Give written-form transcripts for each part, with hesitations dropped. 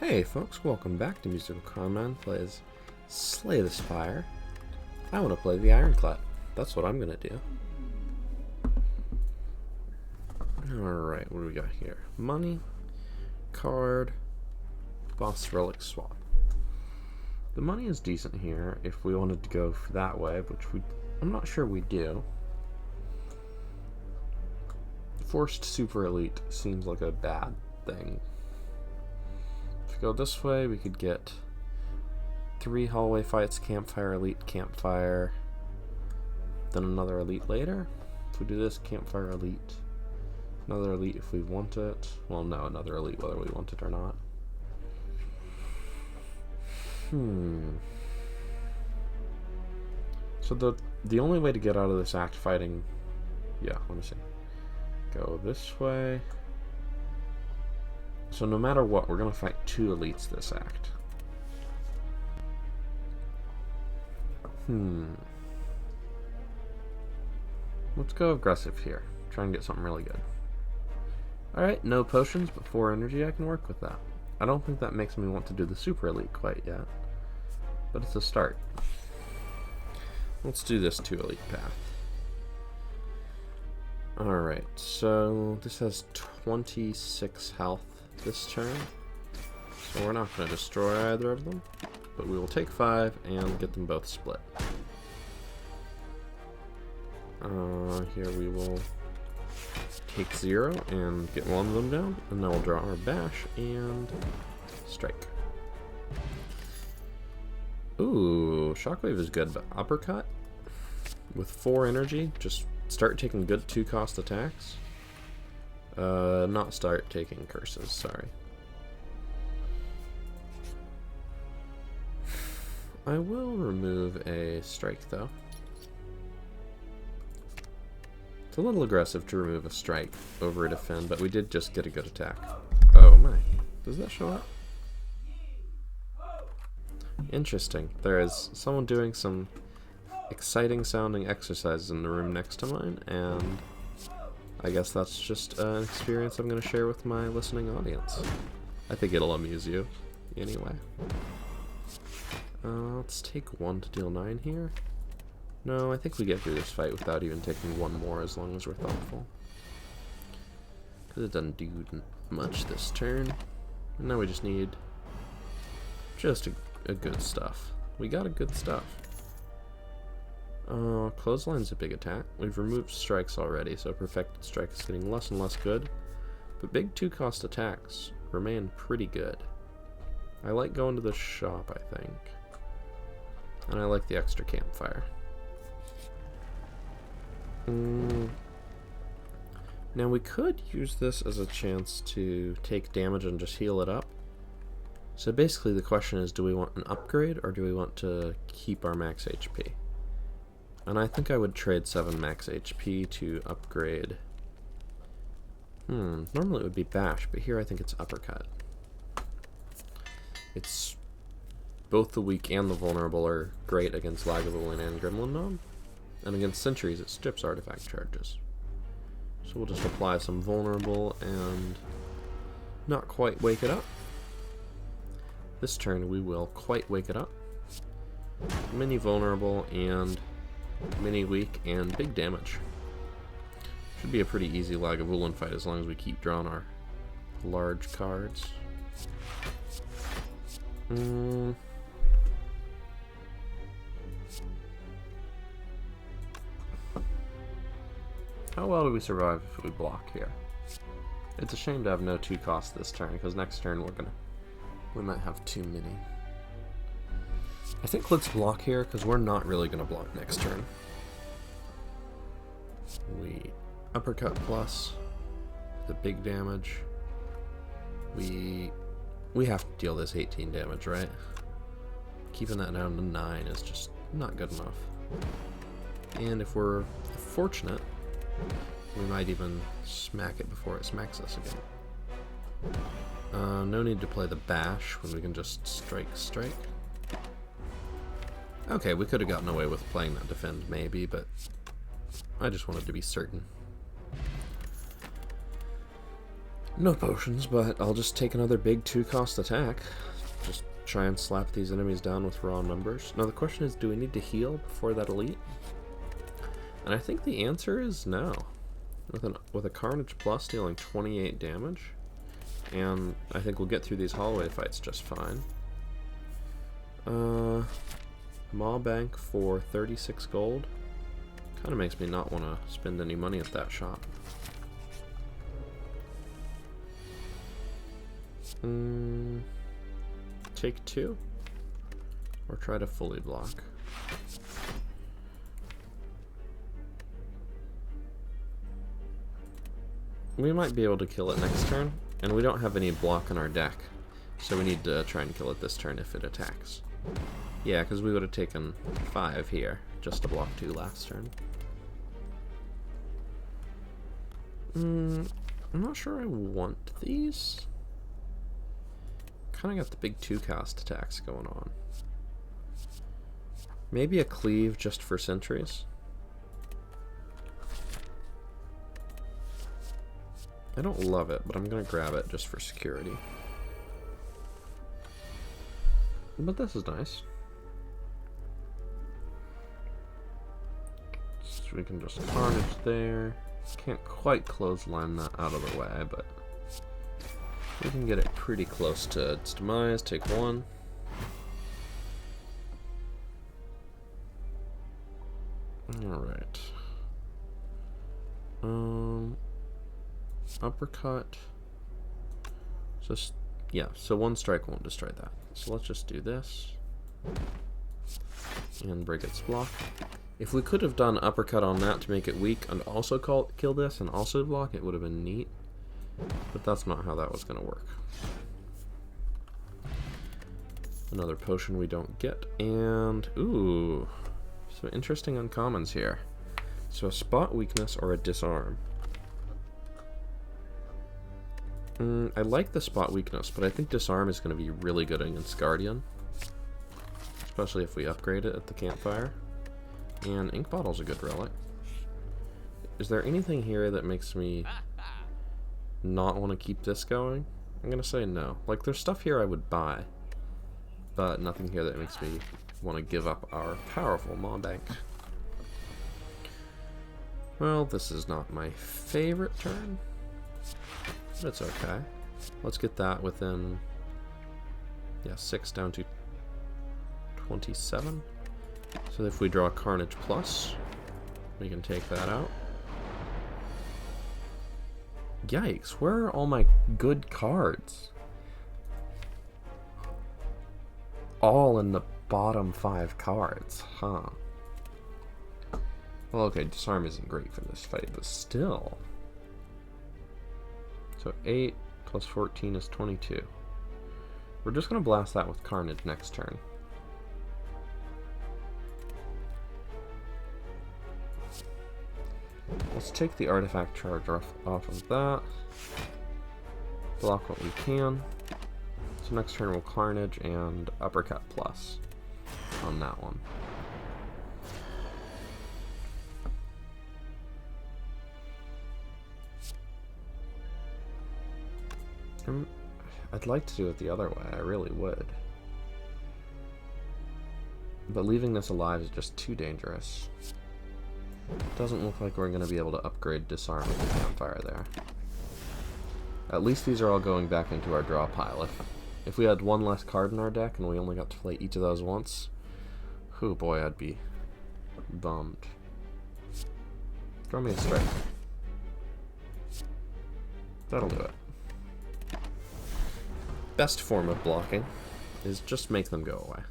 Hey folks, welcome back to MusicalConman plays Slay the Spire. I want to play the Ironclad. That's what I'm going to do. Alright, what do we got here? Money, card, boss relic swap. The money is decent here if we wanted to go that way, which I'm not sure we do. Forced super elite seems like a bad thing. If we go this way, we could get 3 hallway fights, campfire, elite, campfire, then another elite later. If we do this, campfire, elite, another elite if we want it. Well, no, another elite whether we want it or not. So the only way to get out of this act fighting, yeah, let me see. Go this way. So no matter what, we're gonna fight 2 elites this act. Let's go aggressive here. Try and get something really good. Alright, no potions, but 4 energy, I can work with that. I don't think that makes me want to do the super elite quite yet, but it's a start. Let's do this 2 elite path. Alright, so this has 26 health this turn, so we're not going to destroy either of them, but we will take 5 and get them both split. Here we will take 0 and get one of them down, and then we'll draw our bash and strike. Ooh, shockwave is good, but uppercut with 4 energy, just start taking good 2-cost attacks. Not start taking curses, sorry. I will remove a strike though. It's a little aggressive to remove a strike over a defend, but we did just get a good attack. Oh my, does that show up? Interesting. There is someone doing some exciting sounding exercises in the room next to mine, and I guess that's just an experience I'm going to share with my listening audience. I think it'll amuse you anyway. Let's take 1 to deal 9 here. No, I think we get through this fight without even taking 1 more as long as we're thoughtful. Because it doesn't do much this turn. And now we just need just a good stuff. We got a good stuff. Clothesline's a big attack. We've removed strikes already, so perfected strike is getting less and less good. But big 2-cost attacks remain pretty good. I like going to the shop, I think. And I like the extra campfire. Now we could use this as a chance to take damage and just heal it up. So basically the question is, do we want an upgrade or do we want to keep our max HP? And I think I would trade 7 max HP to upgrade. Normally it would be bash, but here I think it's uppercut. It's both the weak and the vulnerable are great against Lagavulin and Gremlin Gnome. And against sentries it strips artifact charges. So we'll just apply some vulnerable and not quite wake it up. This turn we will quite wake it up. Mini vulnerable and mini weak and big damage. Should be a pretty easy Lagavulin fight as long as we keep drawing our large cards. How well do we survive if we block here? It's a shame to have no 2-cost this turn, because next turn we might have too many. I think let's block here, because we're not really going to block next turn. We uppercut plus the big damage. We have to deal this 18 damage, right? Keeping that down to 9 is just not good enough. And if we're fortunate, we might even smack it before it smacks us again. No need to play the bash when we can just strike. Okay, we could have gotten away with playing that defend maybe, but I just wanted to be certain. No potions, but I'll just take another big 2-cost attack. Just try and slap these enemies down with raw numbers. Now the question is, do we need to heal before that elite? And I think the answer is no. With a Carnage Plus dealing 28 damage, and I think we'll get through these hallway fights just fine. Maw Bank for 36 gold. Kind of makes me not want to spend any money at that shop. Take 2? Or try to fully block? We might be able to kill it next turn, and we don't have any block on our deck, so we need to try and kill it this turn if it attacks. Yeah, because we would have taken 5 here, just to block 2 last turn. I'm not sure I want these. Kind of got the big 2-cost attacks going on. Maybe a cleave just for sentries. I don't love it, but I'm gonna grab it just for security. But this is nice. So we can just Carnage there. Can't quite clothesline that out of the way, but we can get it pretty close to its demise. Take 1. Alright. Uppercut. Just, yeah, so 1 strike won't destroy that. So let's just do this. And break its block. If we could have done uppercut on that to make it weak and also kill this and also block, it would have been neat. But that's not how that was going to work. Another potion we don't get. And, ooh, some interesting uncommons here. So a spot weakness or a disarm. I like the spot weakness, but I think disarm is going to be really good against Guardian. Especially if we upgrade it at the campfire. And ink bottle's a good relic. Is there anything here that makes me not want to keep this going? I'm going to say no. Like, there's stuff here I would buy, but nothing here that makes me want to give up our powerful Maw Bank. Well, this is not my favorite turn. It's okay. Let's get that within, yeah, 6 down to 27. So if we draw Carnage Plus, we can take that out. Yikes, where are all my good cards? All in the bottom 5 cards, huh? Well, okay, disarm isn't great for this fight, but still. So 8 plus 14 is 22. We're just going to blast that with Carnage next turn. Let's take the artifact charge off of that. Block what we can. So next turn we'll Carnage and Uppercut Plus on that one. I'd like to do it the other way, I really would. But leaving this alive is just too dangerous. Doesn't look like we're going to be able to upgrade Disarm with the campfire there. At least these are all going back into our draw pile. If we had 1 less card in our deck and we only got to play each of those once, oh boy, I'd be bummed. Draw me a strike. That'll do it. Best form of blocking is just make them go away.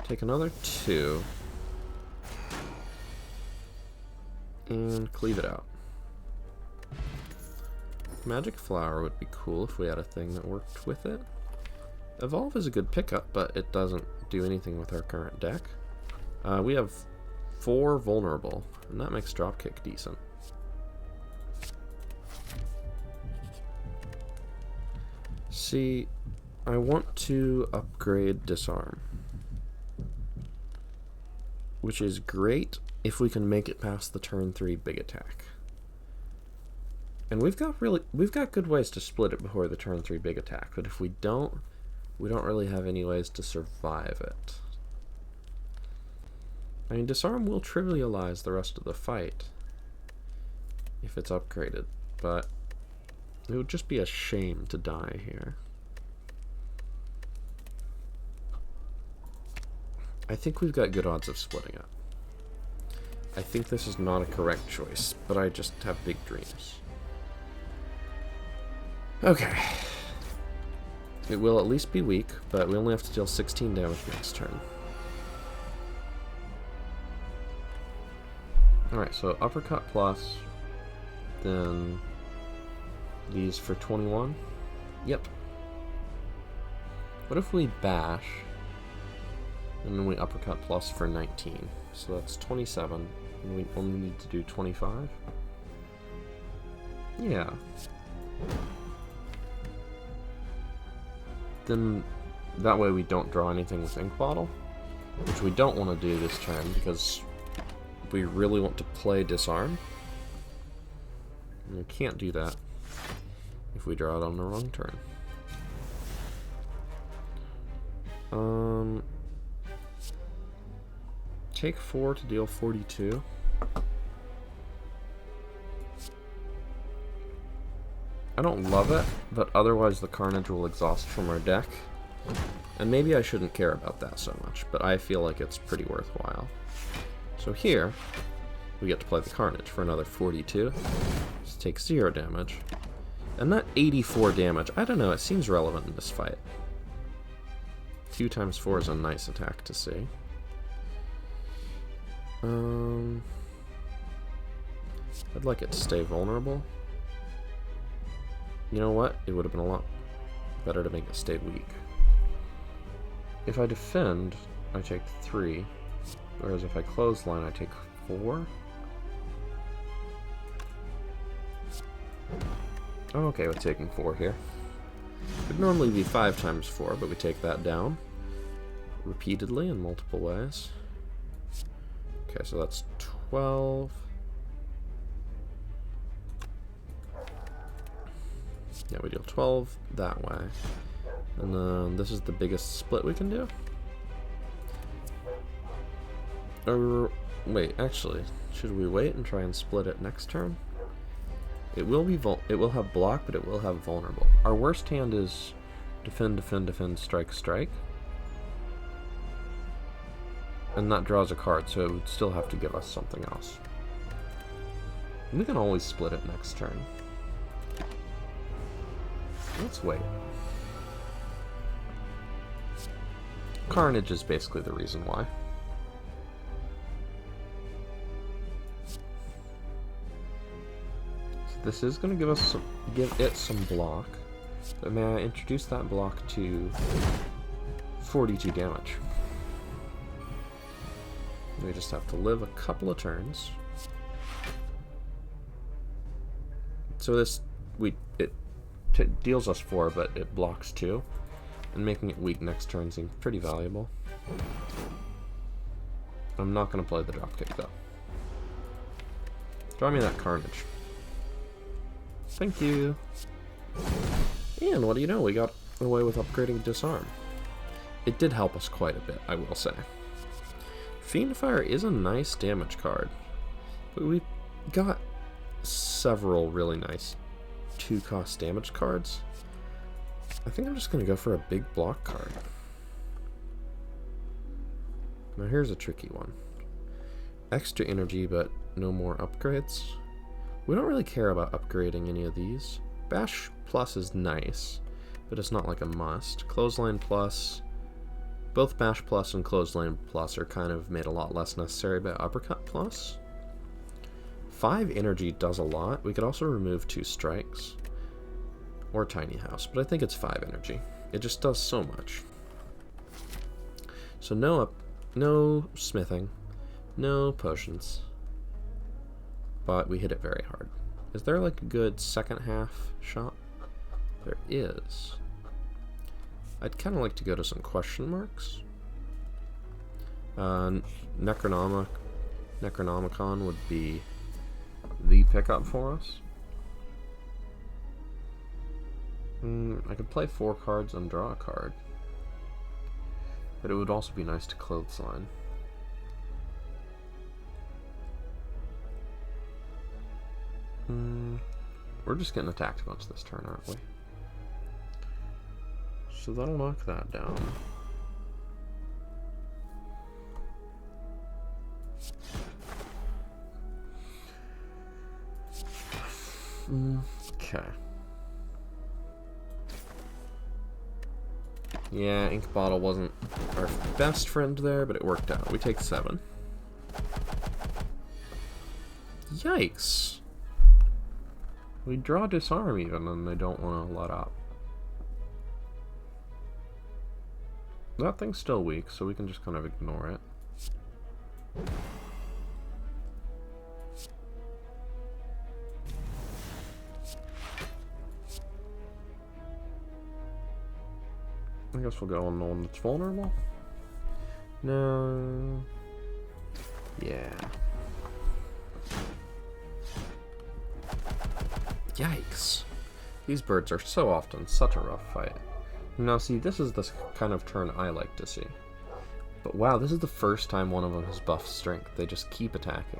Take another 2 and cleave it out. Magic Flower would be cool if we had a thing that worked with it. Evolve is a good pickup, but it doesn't do anything with our current deck. We have 4 vulnerable, and that makes Dropkick decent. See, I want to upgrade Disarm, which is great if we can make it past the turn 3 big attack. And we've got good ways to split it before the turn 3 big attack, but if we don't really have any ways to survive it. I mean, disarm will trivialize the rest of the fight if it's upgraded, but it would just be a shame to die here. I think we've got good odds of splitting it. I think this is not a correct choice, but I just have big dreams. Okay. It will at least be weak, but we only have to deal 16 damage next turn. Alright, so uppercut plus, then these for 21. Yep. What if we bash, and then we uppercut plus for 19? So that's 27, and we only need to do 25? Yeah. Then that way we don't draw anything with Ink Bottle, which we don't want to do this turn because we really want to play Disarm. And we can't do that if we draw it on the wrong turn. Take 4 to deal 42. I don't love it, but otherwise the Carnage will exhaust from our deck. And maybe I shouldn't care about that so much, but I feel like it's pretty worthwhile. So here, we get to play the Carnage for another 42. Just take 0 damage. And that 84 damage, I don't know, it seems relevant in this fight. 2 times 4 is a nice attack to see. I'd like it to stay vulnerable. You know what? It would have been a lot better to make it stay weak. If I defend, I take 3. Whereas if I clothesline, I take 4. I'm okay with taking 4 here. It would normally be 5 times 4, but we take that down repeatedly in multiple ways. Okay, so that's 12. Yeah, we deal 12 that way. And then this is the biggest split we can do. Or, wait, actually, should we wait and try and split it next turn? It will be it will have block, but it will have vulnerable. Our worst hand is defend, defend, defend, strike, strike. And that draws a card, so it would still have to give us something else. We can always split it next turn. Let's wait. Carnage is basically the reason why. So this is going to give it some block. But may I introduce that block to 42 damage? We just have to live a couple of turns. So this it deals us 4, but it blocks 2, and making it weak next turn seems pretty valuable. I'm not going to play the dropkick though. Draw me that Carnage. Thank you. And what do you know? We got away with upgrading Disarm. It did help us quite a bit, I will say. Fiendfire is a nice damage card, but we got several really nice 2-cost damage cards. I think I'm just going to go for a big block card. Now here's a tricky one. Extra energy, but no more upgrades. We don't really care about upgrading any of these. Bash Plus is nice, but it's not like a must. Clothesline Plus... Both Bash Plus and Clothesline Plus are kind of made a lot less necessary by Uppercut Plus. 5 energy does a lot. We could also remove 2 strikes. Or Tiny House, but I think it's 5 energy. It just does so much. So no smithing, no potions. But we hit it very hard. Is there like a good second half shot? There is. I'd kind of like to go to some question marks. Necronomicon would be the pickup for us. I could play 4 cards and draw a card. But it would also be nice to clothesline. We're just getting attacked a bunch this turn, aren't we? So that'll knock that down. Okay. Yeah, Ink Bottle wasn't our best friend there, but it worked out. We take 7. Yikes. We draw Disarm even, and they don't want to let up. That thing's still weak, so we can just kind of ignore it. I guess we'll go on the one that's vulnerable. No. Yeah. Yikes. These birds are so often such a rough fight. Now see, this is the kind of turn I like to see. But wow, this is the first time one of them has buffed strength. They just keep attacking.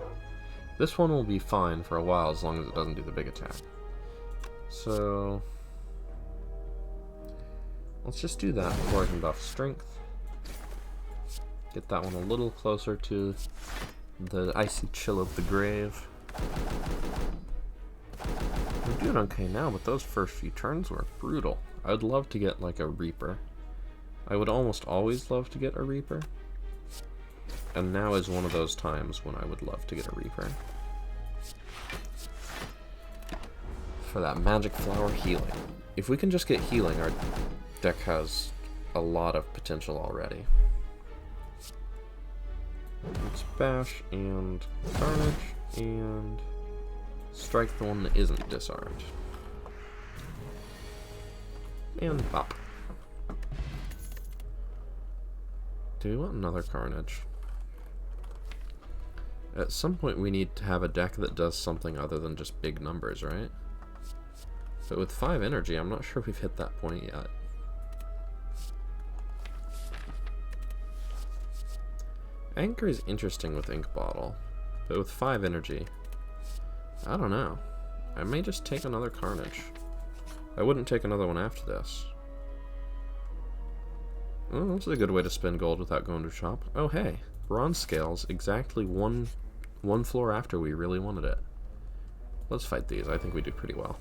This one will be fine for a while as long as it doesn't do the big attack. So let's just do that before I can buff strength. Get that one a little closer to the icy chill of the grave. We're doing okay now, but those first few turns were brutal. I'd love to get like a Reaper. I would almost always love to get a Reaper. And now is one of those times when I would love to get a Reaper. For that magic flower healing. If we can just get healing, our deck has a lot of potential already. Let's bash and carnage and strike the one that isn't disarmed. And bop. Do we want another carnage? At some point we need to have a deck that does something other than just big numbers, right? But with 5 energy, I'm not sure we've hit that point yet. Anchor is interesting with Ink Bottle, but with 5 energy, I don't know. I may just take another Carnage. I wouldn't take another one after this. Oh, that's a good way to spend gold without going to shop. Oh hey, bronze scales exactly one floor after we really wanted it. Let's fight these. I think we do pretty well.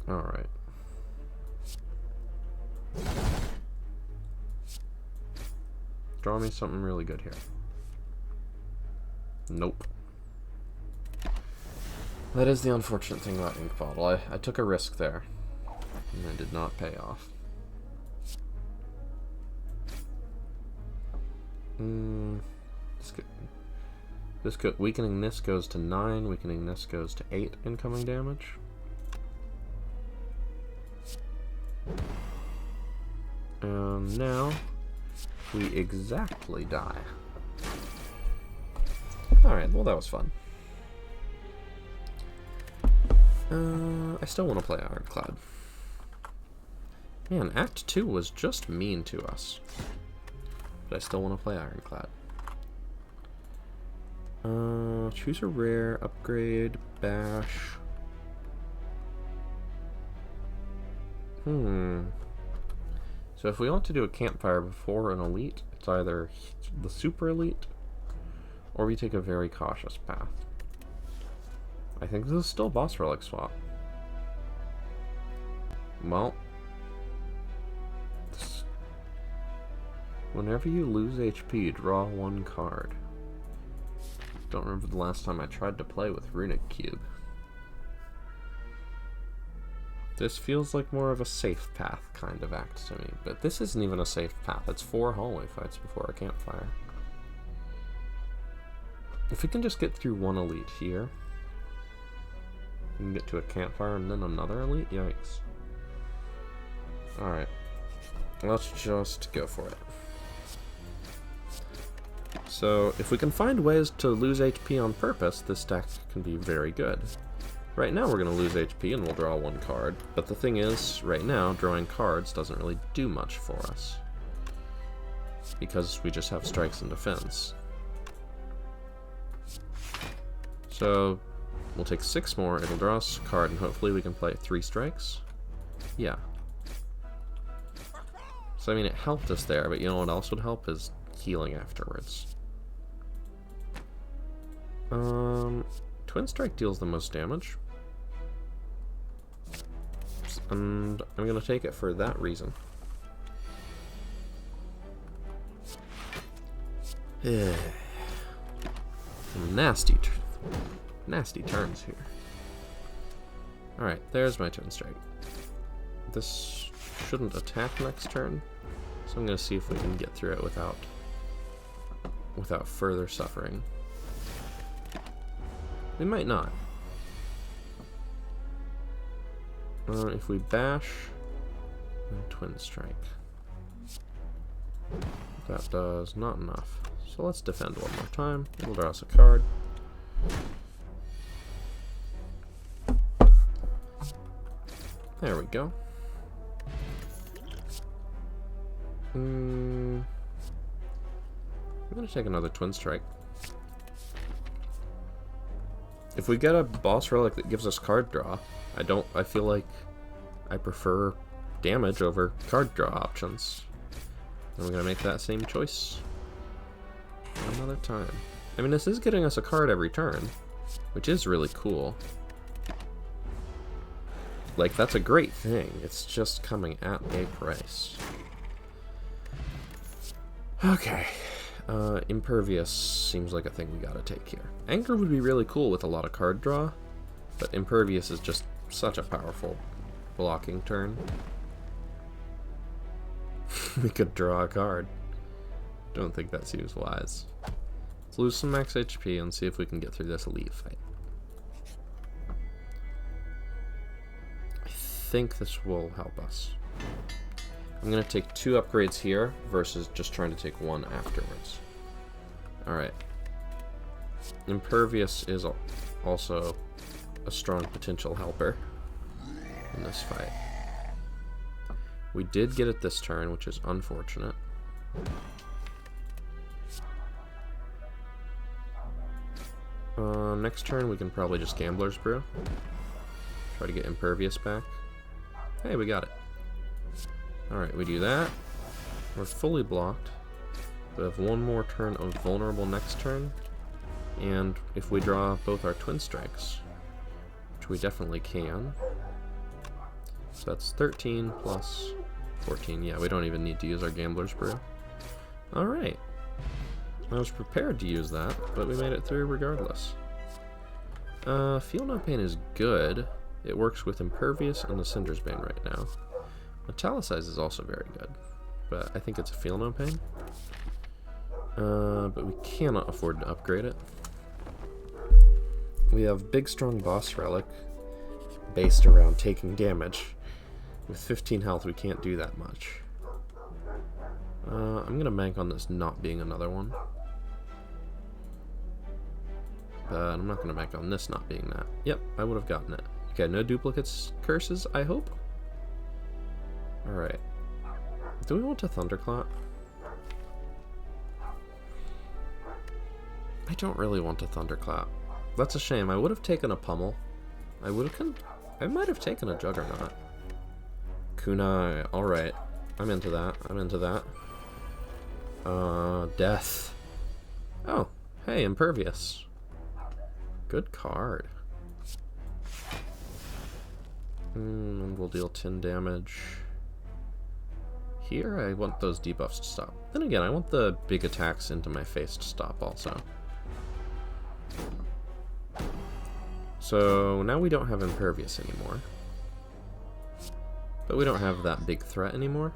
Alright. Draw me something really good here. Nope. That is the unfortunate thing about Ink Bottle. I took a risk there, and it did not pay off. Weakening this goes to 9, weakening this goes to 8 incoming damage. And now we exactly die. Alright, well that was fun. I still want to play Ironclad. Man, Act 2 was just mean to us. But I still want to play Ironclad. Choose a rare, upgrade, bash. So if we want to do a campfire before an elite, it's either the super elite, or we take a very cautious path. I think this is still boss relic swap. Well, whenever you lose HP, draw 1 card. Don't remember the last time I tried to play with Runic Cube. This feels like more of a safe path kind of act to me, but this isn't even a safe path. It's 4 hallway fights before a campfire. If we can just get through 1 elite here, we can get to a campfire and then another elite? Yikes. Alright. Let's just go for it. So if we can find ways to lose HP on purpose, this deck can be very good. Right now we're going to lose HP and we'll draw one card, but the thing is, right now, drawing cards doesn't really do much for us, because we just have strikes and defense. So we'll take 6 more, it'll draw us a card, and hopefully we can play 3 strikes. Yeah. So I mean, it helped us there, but you know what else would help is healing afterwards. Twin Strike deals the most damage, and I'm gonna take it for that reason. Nasty turns here. Alright, there's my Twin Strike. This shouldn't attack next turn, so I'm gonna see if we can get through it without further suffering. We might not. If we bash and Twin Strike, that does not enough. So let's defend one more time. It'll draw us a card. There we go. I'm gonna take another Twin Strike. If we get a boss relic that gives us card draw, I feel like I prefer damage over card draw options. And we're gonna make that same choice another time. I mean, this is getting us a card every turn, which is really cool. Like, that's a great thing. It's just coming at a price. Okay. Impervious seems like a thing we gotta take here. Anger would be really cool with a lot of card draw, but Impervious is just such a powerful blocking turn. We could draw a card. Don't think that seems wise. Let's lose some max HP and see if we can get through this elite fight. I think this will help us. I'm going to take 2 upgrades here versus just trying to take 1 afterwards. Alright. Impervious is also a strong potential helper in this fight. We did get it this turn, which is unfortunate. Next turn we can probably just Gambler's Brew. Try to get Impervious back. Hey, we got it. Alright, we do that. We're fully blocked. We have 1 more turn of vulnerable next turn. And if we draw both our Twin Strikes, which we definitely can. So that's 13 plus 14. Yeah, we don't even need to use our Gambler's Brew. Alright. I was prepared to use that, but we made it through regardless. Feel No Pain is good. It works with Impervious and the Cinder's Bane right now. Metallicize is also very good, but I think it's a Feel No Pain. But we cannot afford to upgrade it. We have Big Strong Boss Relic based around taking damage. With 15 health, we can't do that much. I'm gonna bank on this not being another one. But I'm not gonna bank on this not being that. Yep, I would have gotten it. Okay, no duplicates curses, I hope? Alright. Do we want to Thunderclap? I don't really want to Thunderclap. That's a shame. I would have taken a Pummel. I might have taken a Juggernaut. Kunai, alright. I'm into that. I'm into that. Death. Oh, hey, Impervious. Good card. And we'll deal 10 damage. Here, I want those debuffs to stop. Then again, I want the big attacks into my face to stop also. So now we don't have Impervious anymore. But we don't have that big threat anymore.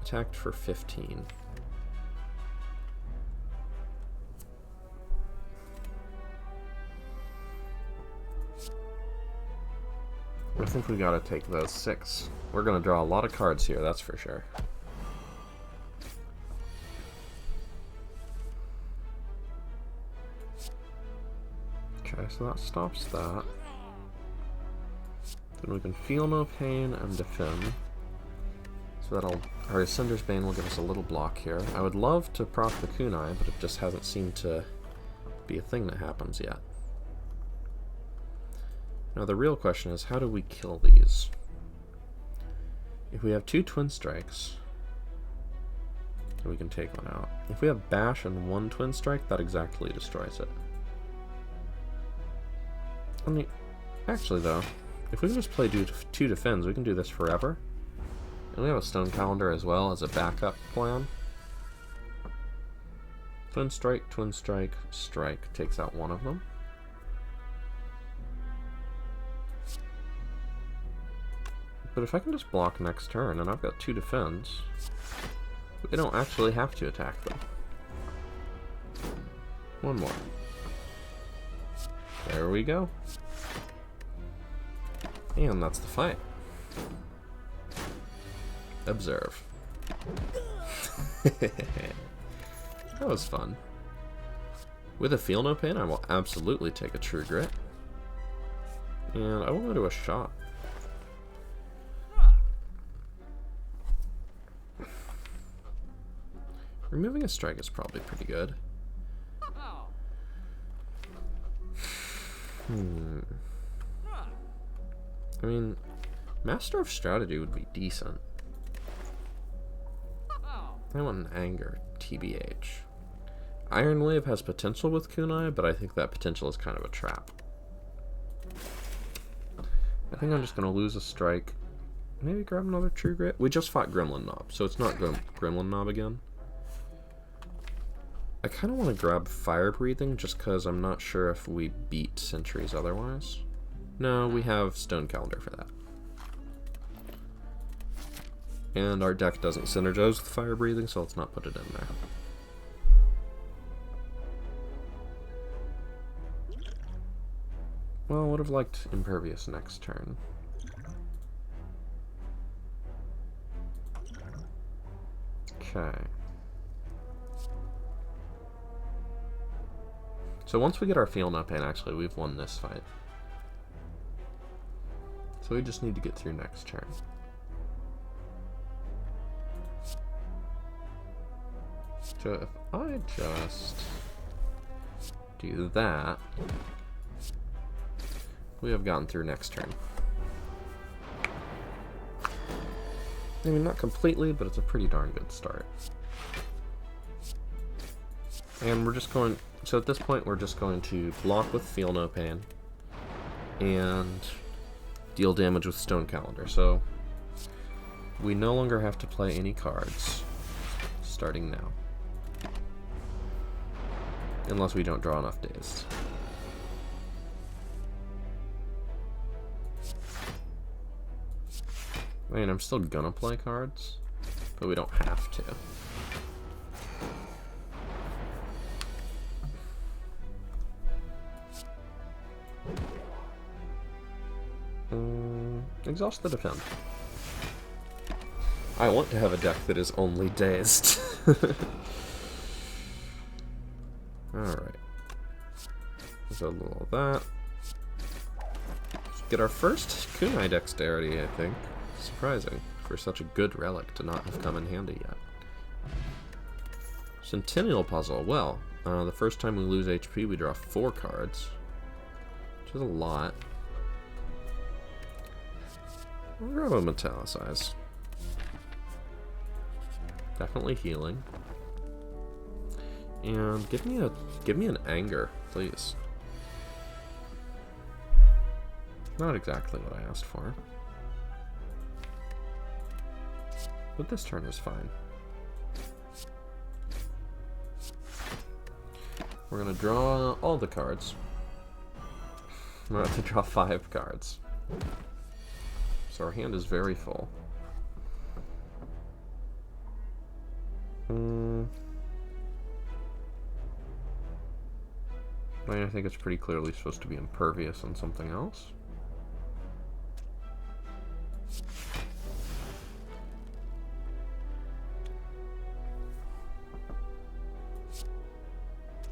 Attacked for 15. I think we gotta take those 6. We're gonna draw a lot of cards here, that's for sure. Okay, so that stops that. Then we can feel no pain and defend. So that'll... Our Cinder's Bane will give us a little block here. I would love to proc the kunai, but it just hasn't seemed to be a thing that happens yet. Now the real question is, how do we kill these? If we have 2 Twin Strikes, we can take one out. If we have Bash and 1 Twin Strike, that exactly destroys it. I mean, actually though, if we can just play 2 defends, we can do this forever. And we have a Stone Calendar as well as a backup plan. Twin Strike, Strike takes out one of them. But if I can just block next turn, and I've got 2 defends, we don't actually have to attack them. One more. There we go. And that's the fight. Observe. That was fun. With a Feel No Pain, I will absolutely take a True Grit. And I will go to a shot. Removing a strike is probably pretty good. I mean, Master of Strategy would be decent. I want an Anger, TBH. Iron Wave has potential with kunai, but I think that potential is kind of a trap. I think I'm just going to lose a strike. Maybe grab another True Grit. We just fought Gremlin Knob, so it's not Gremlin Knob again. I kind of want to grab Fire Breathing just because I'm not sure if we beat Sentries otherwise. No, we have Stone Calendar for that. And our deck doesn't synergize with Fire Breathing, so let's not put it in there. Well, would have liked Impervious next turn. Okay. So once we get our Feel No Pain, actually, we've won this fight. So we just need to get through next turn. So if I just do that, we have gotten through next turn. I mean, not completely, but it's a pretty darn good start. And we're just going... So at this point, we're just going to block with Feel No Pain and deal damage with Stone Calendar. So we no longer have to play any cards starting now. Unless we don't draw enough days. I mean, I'm still gonna play cards, but we don't have to. Exhaust the defend. I want to have a deck that is only dazed. Alright. So a little of that. Get our first kunai dexterity, I think. Surprising for such a good relic to not have come in handy yet. Centennial Puzzle. Well, the first time we lose HP, we draw 4 cards, which is a lot. We'll grab a Metallicize. Definitely healing. And give me an Anger, please. Not exactly what I asked for. But this turn is fine. We're gonna draw all the cards. We're gonna have to draw 5 cards. So our hand is very full. I think it's pretty clearly supposed to be impervious on something else.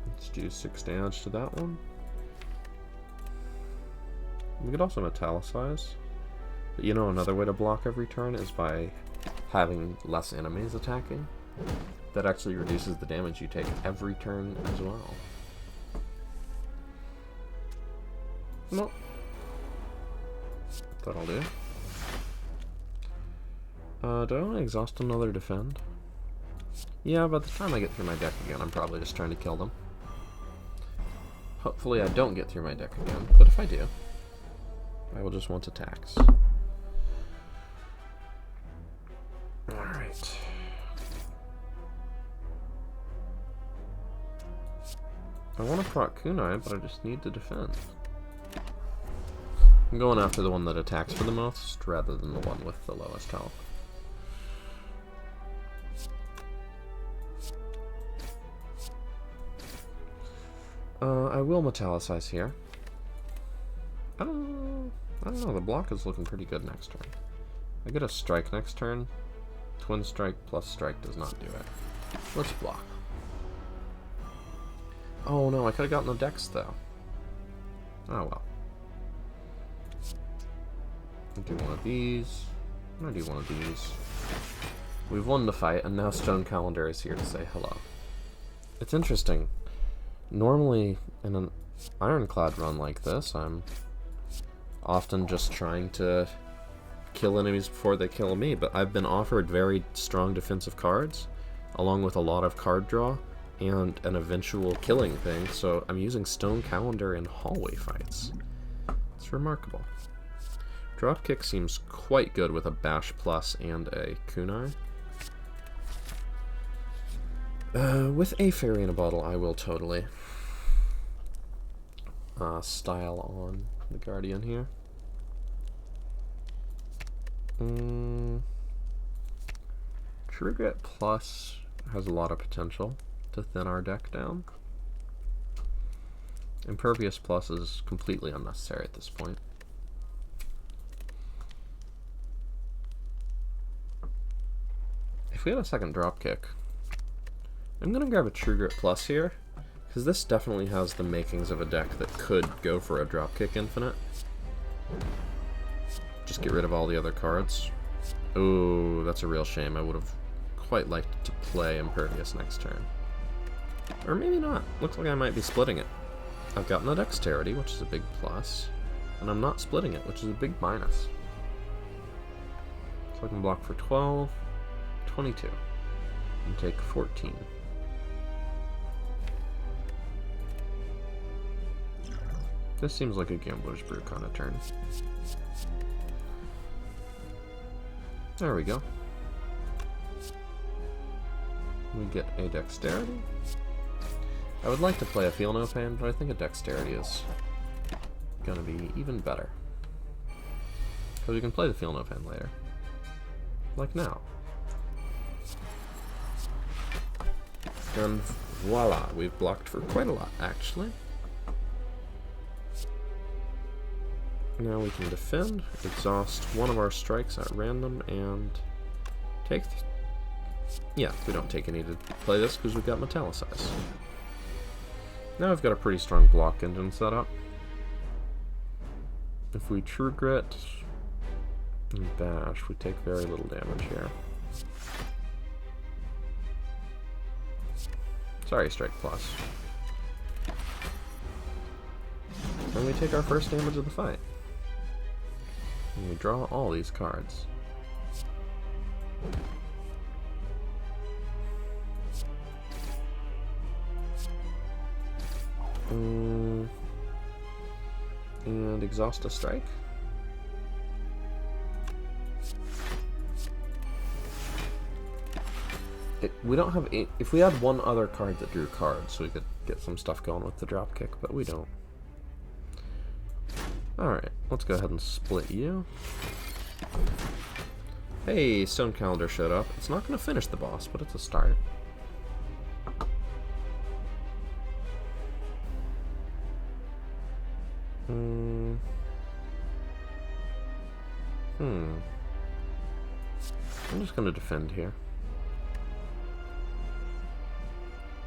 Let's do 6 damage to that one. We could also metallicize. But you know, another way to block every turn is by having less enemies attacking. That actually reduces the damage you take every turn as well. Well, that'll do. Do I want to exhaust another defend? Yeah, by the time I get through my deck again, I'm probably just trying to kill them. Hopefully I don't get through my deck again, but if I do, I will just want to tax. Alright. I want to proc kunai, but I just need to defend. I'm going after the one that attacks for the most, rather than the one with the lowest health. I will metallicize here. I don't know, the block is looking pretty good next turn. I get a strike next turn. Twin strike plus strike does not do it. Let's block. Oh no, I could have gotten the dex though. Oh well. I'll do one of these. I'm gonna do one of these. We've won the fight, and now Stone Calendar is here to say hello. It's interesting. Normally, in an Ironclad run like this, I'm often just trying to kill enemies before they kill me, but I've been offered very strong defensive cards, along with a lot of card draw, and an eventual killing thing, so I'm using Stone Calendar in hallway fights. It's remarkable. Dropkick seems quite good with a Bash Plus and a Kunai. With a Fairy in a Bottle, I will totally style on the Guardian here. True Grit Plus has a lot of potential to thin our deck down. Impervious Plus is completely unnecessary at this point. If we had a second Dropkick, I'm going to grab a True Grit Plus here, because this definitely has the makings of a deck that could go for a Dropkick Infinite. Just get rid of all the other cards. Oh, that's a real shame. I would have quite liked to play Impervious next turn. Or maybe not. Looks like I might be splitting it. I've gotten the Dexterity, which is a big plus, and I'm not splitting it, which is a big minus. So I can block for 12, 22, and take 14. This seems like a Gambler's Brew kind of turn. There we go. We get a Dexterity. I would like to play a Feel No Pain, but I think a Dexterity is gonna be even better. Because we can play the Feel No Pain later. Like now. And voila, we've blocked for quite a lot, actually. Now we can defend, exhaust one of our strikes at random, and take... Yeah, we don't take any to play this because we've got Metallicize. Now we've got a pretty strong block engine set up. If we True Grit and Bash, we take very little damage here. Sorry, Strike Plus. And we take our first damage of the fight. And we draw all these cards. And exhaust a strike. We don't have eight. If we had one other card that drew cards, we could get some stuff going with the Dropkick, but we don't. Alright, let's go ahead and split you. Hey, Stone Calendar showed up. It's not going to finish the boss, but it's a start. I'm just going to defend here.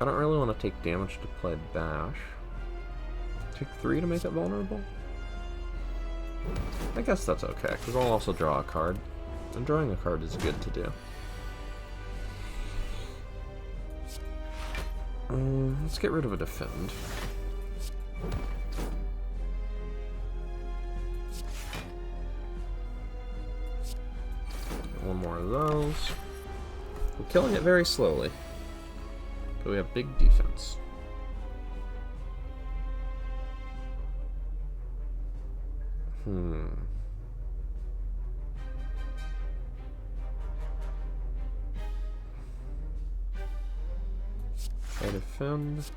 I don't really want to take damage to play Bash. Take 3 to make it vulnerable? I guess that's okay, because I'll also draw a card. And drawing a card is good to do. Let's get rid of a defend. One more of those. We're killing it very slowly. But we have big defense. Try to defend.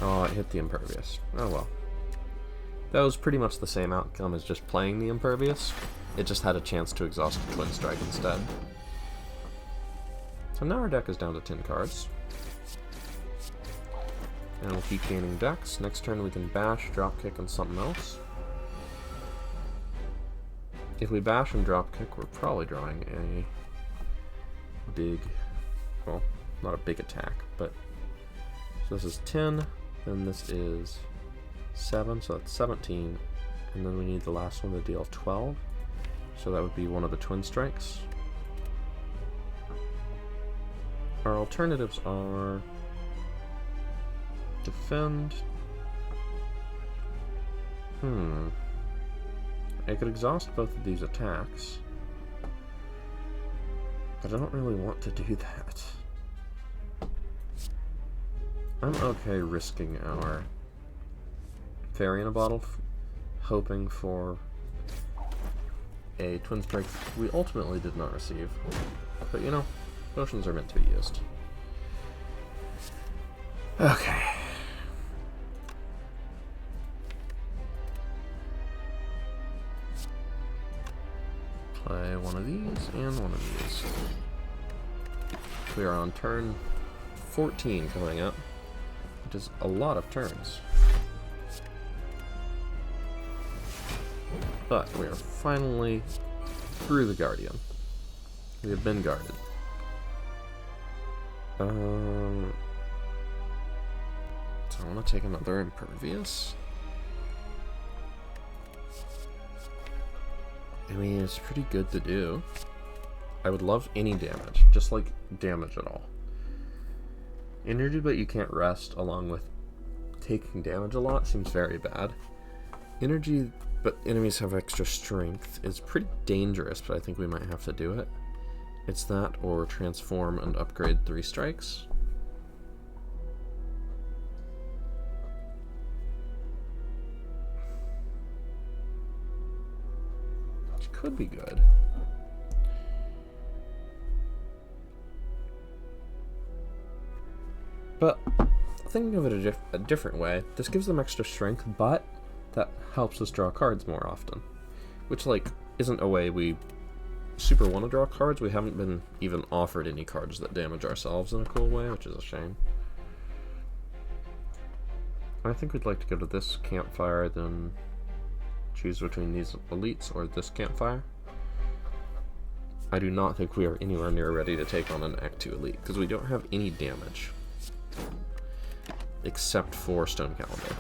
Oh, it hit the impervious. Oh well. That was pretty much the same outcome as just playing the impervious. It just had a chance to exhaust a Twin Strike instead. So now our deck is down to 10 cards. And we'll keep gaining decks. Next turn we can bash, drop kick, and something else. If we bash and drop kick, we're probably drawing a big, well, not a big attack, but so this is 10, then this is 7, so that's 17, and then we need the last one to deal 12, so that would be one of the Twin Strikes. Our alternatives are defend. I could exhaust both of these attacks, but I don't really want to do that. I'm okay risking our Fairy in a Bottle, hoping for a Twin Strike we ultimately did not receive. But you know, potions are meant to be used. Okay. Play one of these and one of these. We are on turn 14 coming up, which is a lot of turns. But we are finally through the Guardian. We have been guarded. So I want to take another Impervious. I mean, it's pretty good to do. I would love any damage, just like damage at all. Energy, but you can't rest, along with taking damage a lot, seems very bad. Energy, but enemies have extra strength, is pretty dangerous, but I think we might have to do it. It's that, or transform and upgrade 3 strikes. Which could be good. But thinking of it a different way, this gives them extra strength, but that helps us draw cards more often. Which, like, isn't a way we super want to draw cards. We haven't been even offered any cards that damage ourselves in a cool way, which is a shame. I think we'd like to go to this campfire, then choose between these elites or this campfire. I do not think we are anywhere near ready to take on an Act 2 elite, because we don't have any damage. Except for Stone Calendar.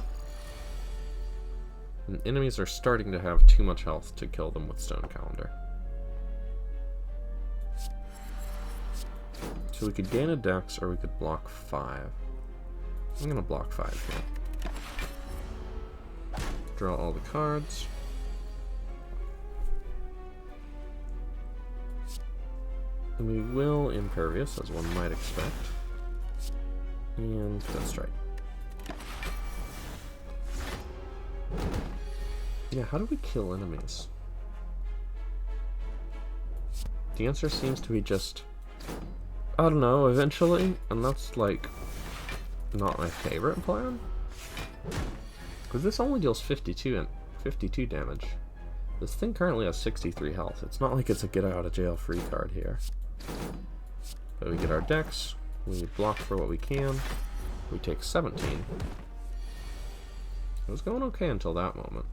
And enemies are starting to have too much health to kill them with Stone Calendar. So we could gain a dex, or we could block 5. I'm gonna block 5 here. Draw all the cards. And we will Impervious, as one might expect. And that's right. Yeah, how do we kill enemies? The answer seems to be just, I don't know, eventually, and that's like not my favorite plan. Because this only deals 52 damage. This thing currently has 63 health. It's not like it's a get out of jail free card here. But we get our dex, we block for what we can, we take 17. It was going okay until that moment.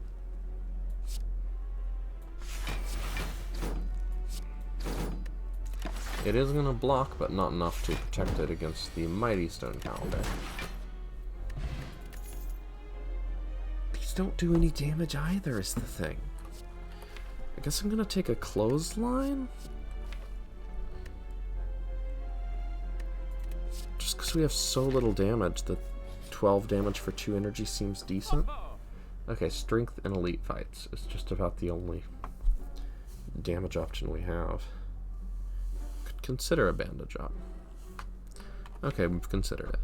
It is going to block, but not enough to protect it against the mighty Stone Calendar. don't do any damage either, is the thing. I guess I'm gonna take a clothesline? Just because we have so little damage, that 12 damage for 2 energy seems decent. Okay, strength and elite fights is just about the only damage option we have. Could consider a bandage up. Okay, we've considered it.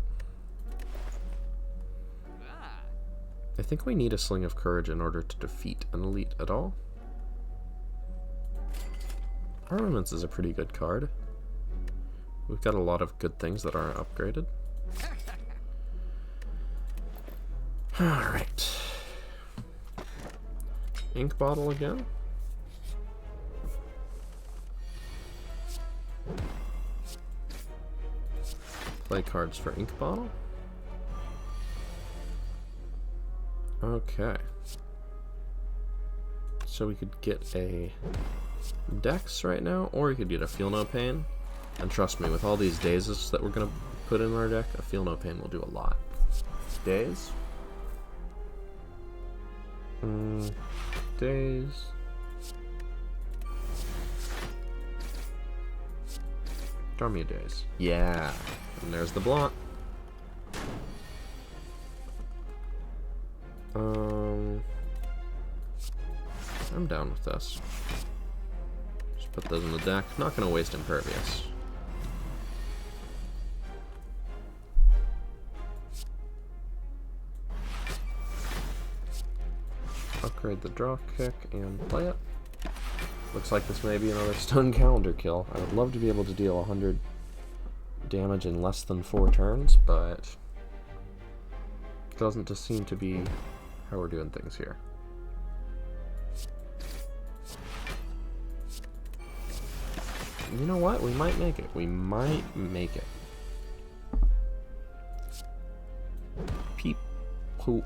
I think we need a Sling of Courage in order to defeat an elite at all. Armaments is a pretty good card. We've got a lot of good things that aren't upgraded. Alright. Ink bottle again. Play cards for ink bottle. Okay. So we could get a Dex right now, or we could get a Feel No Pain. And trust me, with all these dazes that we're gonna put in our deck, a Feel No Pain will do a lot. Daze. Daze. Draw me a Daze. Yeah. And there's the block. I'm down with this. Just put those in the deck. Not gonna waste Impervious. Upgrade the draw kick and play it. Looks like this may be another stun calendar kill. I would love to be able to deal 100 damage in less than 4 turns, but it doesn't just seem to be how we're doing things here. You know what? We might make it. We might make it. Peep. Poop.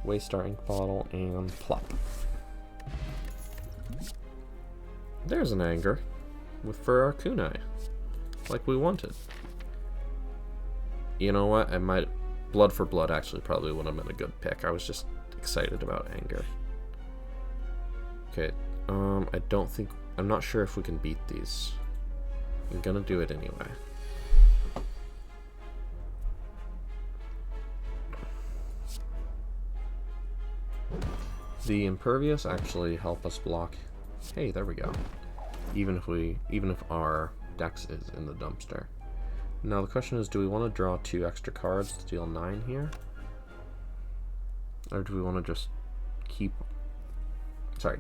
Waste our ink bottle and plop. There's an anger for our kunai, like we wanted. You know what? I might. Blood for Blood actually probably would have been a good pick. I was just excited about anger. Okay. I don't think. I'm not sure if we can beat these. I'm gonna do it anyway. The Impervious actually help us block. Hey, there we go. Even if our Dex is in the dumpster. Now the question is, do we want to draw 2 extra cards to deal 9 here? Or do we want to just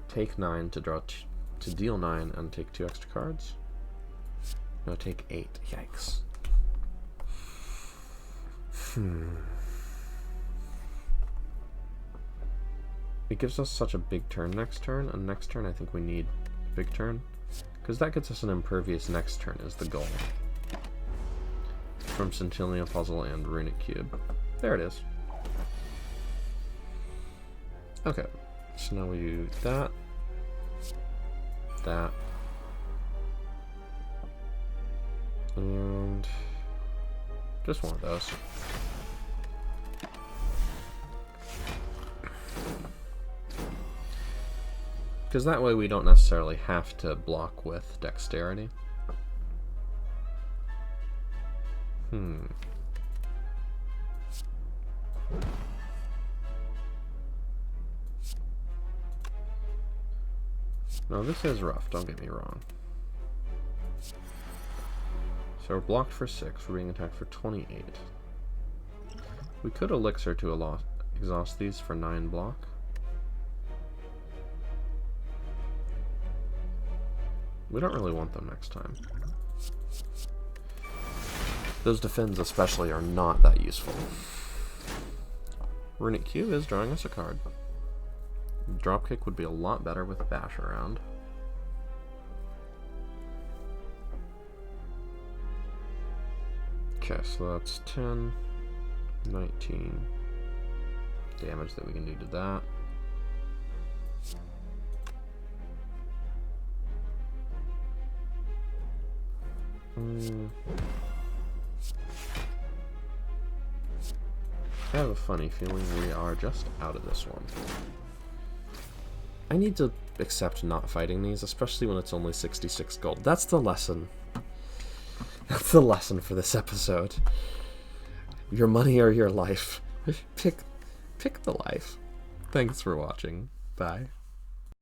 take 9 to draw to deal 9 and take 2 extra cards? No, take 8. Yikes. It gives us such a big turn next turn, and next turn I think we need a big turn. Because that gets us an Impervious next turn is the goal. From Centennial Puzzle and Runic Cube. There it is. Okay, so now we do that. That. And just one of those. Because that way we don't necessarily have to block with Dexterity. No, this is rough, don't get me wrong. So we're blocked for 6, we're being attacked for 28. We could Elixir to exhaust these for 9 block. We don't really want them next time. Those defends especially are not that useful. Runic Cube is drawing us a card. Dropkick would be a lot better with Bash around. Okay, so that's 10, 19 damage that we can do to that. I have a funny feeling we are just out of this one. I need to accept not fighting these, especially when it's only 66 gold. That's the lesson. That's the lesson for this episode. Your money or your life. Pick the life. Thanks for watching. Bye.